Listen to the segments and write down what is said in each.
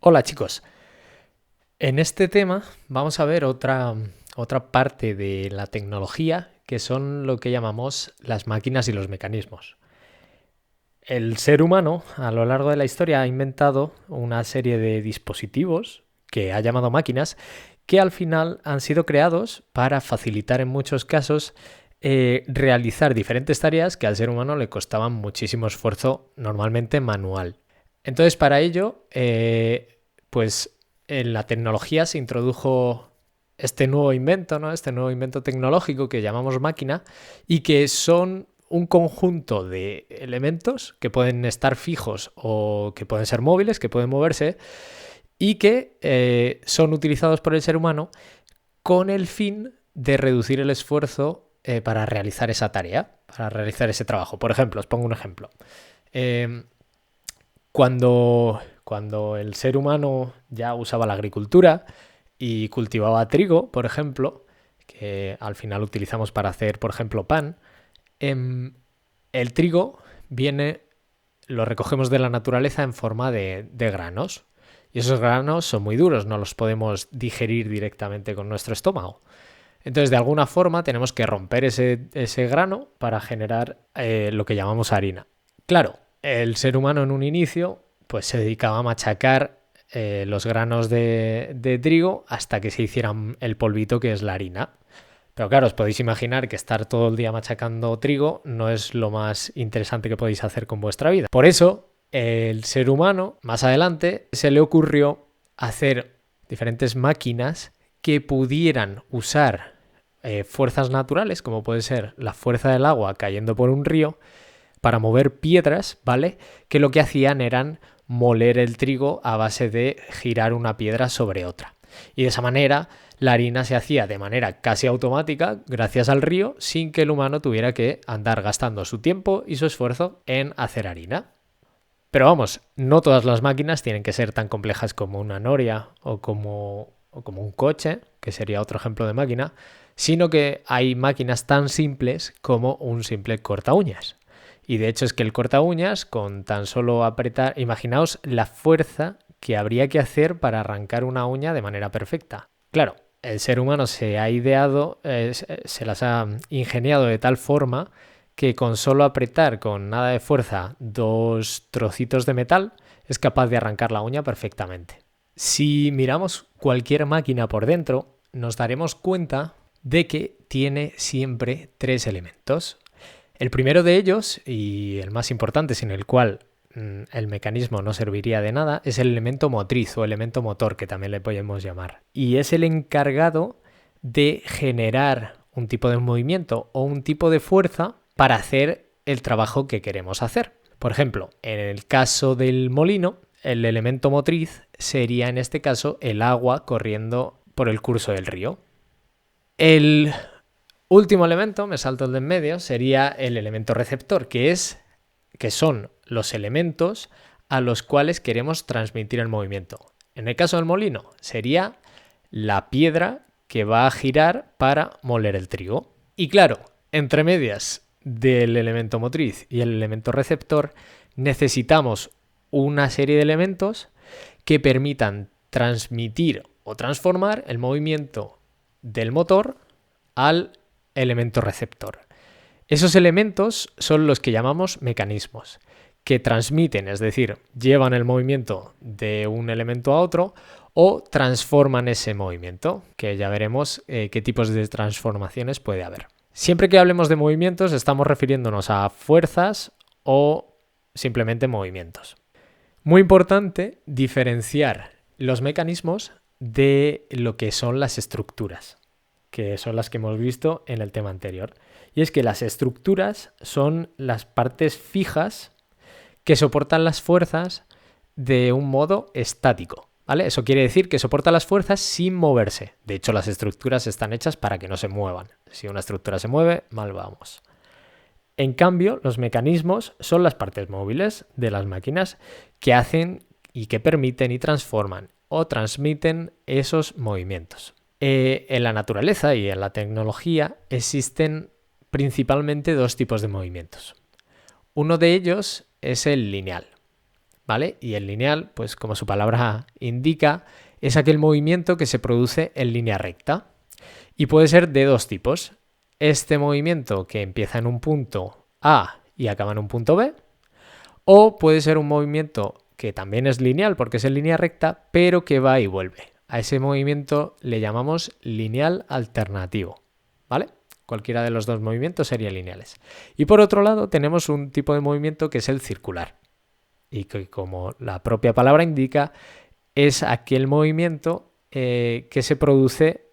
Hola chicos, en este tema vamos a ver otra parte de la tecnología que son lo que llamamos las máquinas y los mecanismos. El ser humano a lo largo de la historia ha inventado una serie de dispositivos que ha llamado máquinas que al final han sido creados para facilitar en muchos casos realizar diferentes tareas que al ser humano le costaban muchísimo esfuerzo normalmente manual. Entonces para ello pues en la tecnología se introdujo este nuevo invento, ¿no? Este nuevo invento tecnológico que llamamos máquina y que son un conjunto de elementos que pueden estar fijos o que pueden ser móviles, que pueden moverse y que son utilizados por el ser humano con el fin de reducir el esfuerzo para realizar esa tarea, para realizar ese trabajo. Por ejemplo, os pongo un ejemplo. Eh, cuando el ser humano ya usaba la agricultura y cultivaba trigo, por ejemplo, que al final utilizamos para hacer, por ejemplo, pan, el trigo lo recogemos de la naturaleza en forma de granos. Y esos granos son muy duros, no los podemos digerir directamente con nuestro estómago. Entonces, de alguna forma, tenemos que romper ese grano para generar lo que llamamos harina. Claro, el ser humano en un inicio pues se dedicaba a machacar los granos de trigo hasta que se hicieran el polvito que es la harina. Pero claro, os podéis imaginar que estar todo el día machacando trigo no es lo más interesante que podéis hacer con vuestra vida. Por eso, el ser humano, más adelante, se le ocurrió hacer diferentes máquinas que pudieran usar fuerzas naturales, como puede ser la fuerza del agua cayendo por un río, para mover piedras, ¿vale? Que lo que hacían eran moler el trigo a base de girar una piedra sobre otra. Y de esa manera la harina se hacía de manera casi automática gracias al río sin que el humano tuviera que andar gastando su tiempo y su esfuerzo en hacer harina. Pero vamos, no todas las máquinas tienen que ser tan complejas como una noria o como un coche, que sería otro ejemplo de máquina, sino que hay máquinas tan simples como un simple corta uñas. Y de hecho es que el corta uñas, con tan solo apretar, imaginaos la fuerza que habría que hacer para arrancar una uña de manera perfecta. Claro, el ser humano se ha ideado, se las ha ingeniado de tal forma que con solo apretar con nada de fuerza 2 trocitos de metal es capaz de arrancar la uña perfectamente. Si miramos cualquier máquina por dentro, nos daremos cuenta de que tiene siempre 3 elementos. El primero de ellos, y el más importante, sin el cual el mecanismo no serviría de nada, es el elemento motriz o elemento motor, que también le podemos llamar. Y es el encargado de generar un tipo de movimiento o un tipo de fuerza para hacer el trabajo que queremos hacer. Por ejemplo, en el caso del molino, el elemento motriz sería en este caso el agua corriendo por el curso del río. El último elemento, me salto el de en medio, sería el elemento receptor, que son los elementos a los cuales queremos transmitir el movimiento. En el caso del molino, sería la piedra que va a girar para moler el trigo. Y claro, entre medias del elemento motriz y el elemento receptor, necesitamos una serie de elementos que permitan transmitir o transformar el movimiento del motor al elemento receptor. Esos elementos son los que llamamos mecanismos, que transmiten, es decir, llevan el movimiento de un elemento a otro o transforman ese movimiento, que ya veremos qué tipos de transformaciones puede haber. Siempre que hablemos de movimientos estamos refiriéndonos a fuerzas o simplemente movimientos. Muy importante diferenciar los mecanismos de lo que son las estructuras, que son las que hemos visto en el tema anterior. Y es que las estructuras son las partes fijas que soportan las fuerzas de un modo estático, ¿vale? Eso quiere decir que soportan las fuerzas sin moverse. De hecho, las estructuras están hechas para que no se muevan. Si una estructura se mueve, mal vamos. En cambio, los mecanismos son las partes móviles de las máquinas que hacen y que permiten y transforman o transmiten esos movimientos. En la naturaleza y en la tecnología existen principalmente 2 tipos de movimientos. Uno de ellos es el lineal. ¿vale? Y el lineal, pues como su palabra indica, es aquel movimiento que se produce en línea recta. Y puede ser de dos tipos. Este movimiento que empieza en un punto A y acaba en un punto B, o puede ser un movimiento que también es lineal porque es en línea recta, pero que va y vuelve. A ese movimiento le llamamos lineal alternativo, ¿vale? Cualquiera de los dos movimientos serían lineales. Y por otro lado tenemos un tipo de movimiento que es el circular. Y que, como la propia palabra indica, es aquel movimiento que se produce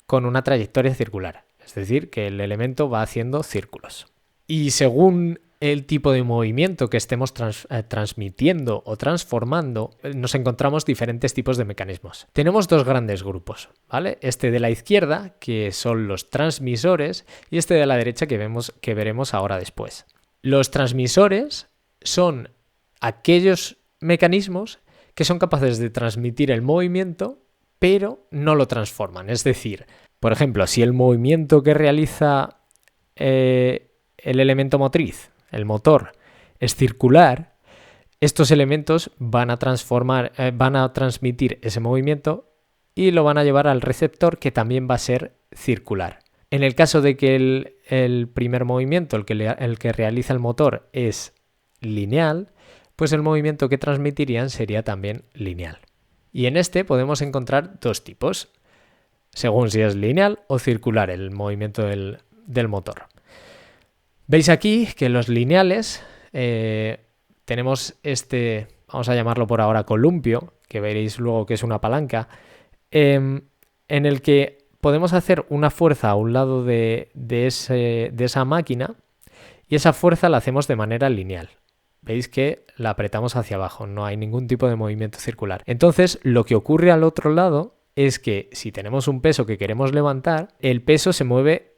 con una trayectoria circular. Es decir, que el elemento va haciendo círculos. Y según el tipo de movimiento que estemos transmitiendo o transformando, nos encontramos diferentes tipos de mecanismos. Tenemos dos grandes grupos, ¿vale? Este de la izquierda, que son los transmisores, y este de la derecha que veremos ahora después. Los transmisores son aquellos mecanismos que son capaces de transmitir el movimiento, pero no lo transforman. Es decir, por ejemplo, si el movimiento que realiza el elemento motriz, el motor, es circular, estos elementos van a transmitir ese movimiento y lo van a llevar al receptor, que también va a ser circular. En el caso de que el primer movimiento, el que realiza el motor, es lineal, pues el movimiento que transmitirían sería también lineal. Y en este podemos encontrar dos tipos, según si es lineal o circular el movimiento del motor. Veis aquí que los lineales tenemos este, vamos a llamarlo por ahora columpio, que veréis luego que es una palanca, en el que podemos hacer una fuerza a un lado de esa máquina, y esa fuerza la hacemos de manera lineal. Veis que la apretamos hacia abajo, no hay ningún tipo de movimiento circular. Entonces, lo que ocurre al otro lado es que si tenemos un peso que queremos levantar, el peso se mueve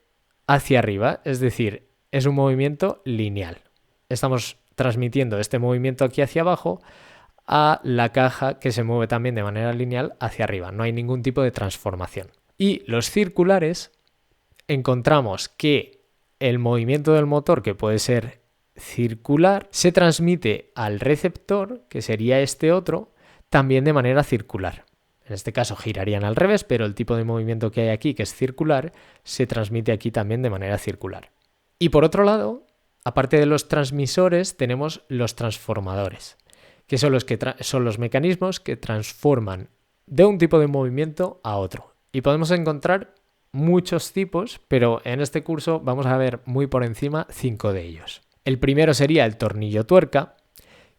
hacia arriba, es decir, es un movimiento lineal. Estamos transmitiendo este movimiento aquí hacia abajo a la caja, que se mueve también de manera lineal hacia arriba. No hay ningún tipo de transformación. Y los circulares, encontramos que el movimiento del motor, que puede ser circular, se transmite al receptor, que sería este otro, también de manera circular. En este caso girarían al revés, pero el tipo de movimiento que hay aquí, que es circular, se transmite aquí también de manera circular. Y por otro lado, aparte de los transmisores, tenemos los transformadores, que son los mecanismos que transforman de un tipo de movimiento a otro. Y podemos encontrar muchos tipos, pero en este curso vamos a ver muy por encima 5 de ellos. El primero sería el tornillo tuerca,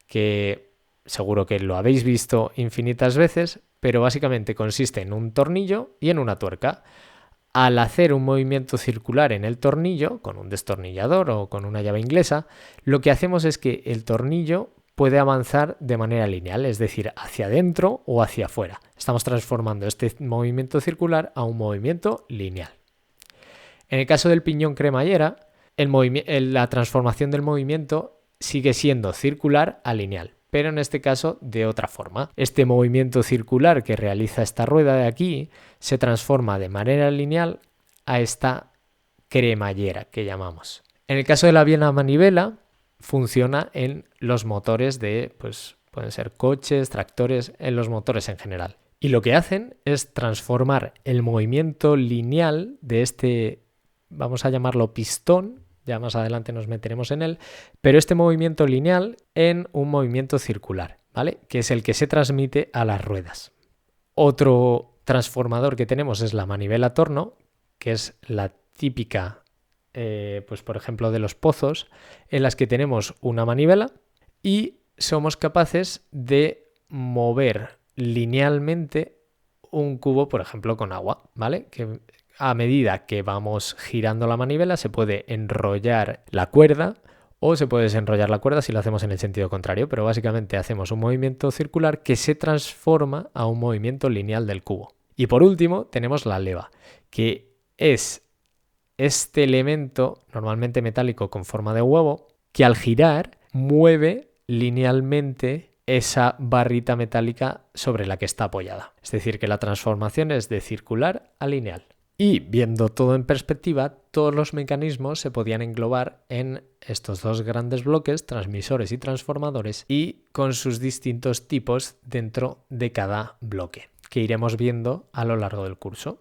que seguro que lo habéis visto infinitas veces, pero básicamente consiste en un tornillo y en una tuerca. Al hacer un movimiento circular en el tornillo, con un destornillador o con una llave inglesa, lo que hacemos es que el tornillo puede avanzar de manera lineal, es decir, hacia adentro o hacia afuera. Estamos transformando este movimiento circular a un movimiento lineal. En el caso del piñón cremallera, la transformación del movimiento sigue siendo circular a lineal, pero en este caso de otra forma. Este movimiento circular que realiza esta rueda de aquí se transforma de manera lineal a esta cremallera que llamamos. En el caso de la biela manivela, funciona en los motores pueden ser coches, tractores, en los motores en general. Y lo que hacen es transformar el movimiento lineal de este, vamos a llamarlo pistón, ya más adelante nos meteremos en él, pero este movimiento lineal en un movimiento circular, ¿vale? Que es el que se transmite a las ruedas. Otro transformador que tenemos es la manivela torno, que es la típica, por ejemplo, de los pozos, en las que tenemos una manivela y somos capaces de mover linealmente un cubo, por ejemplo, con agua, ¿vale? Que a medida que vamos girando la manivela se puede enrollar la cuerda o se puede desenrollar la cuerda si lo hacemos en el sentido contrario, pero básicamente hacemos un movimiento circular que se transforma a un movimiento lineal del cubo. Y por último tenemos la leva, que es este elemento normalmente metálico con forma de huevo que al girar mueve linealmente esa barrita metálica sobre la que está apoyada. Es decir, que la transformación es de circular a lineal. Y viendo todo en perspectiva, todos los mecanismos se podían englobar en estos dos grandes bloques, transmisores y transformadores, y con sus distintos tipos dentro de cada bloque, que iremos viendo a lo largo del curso.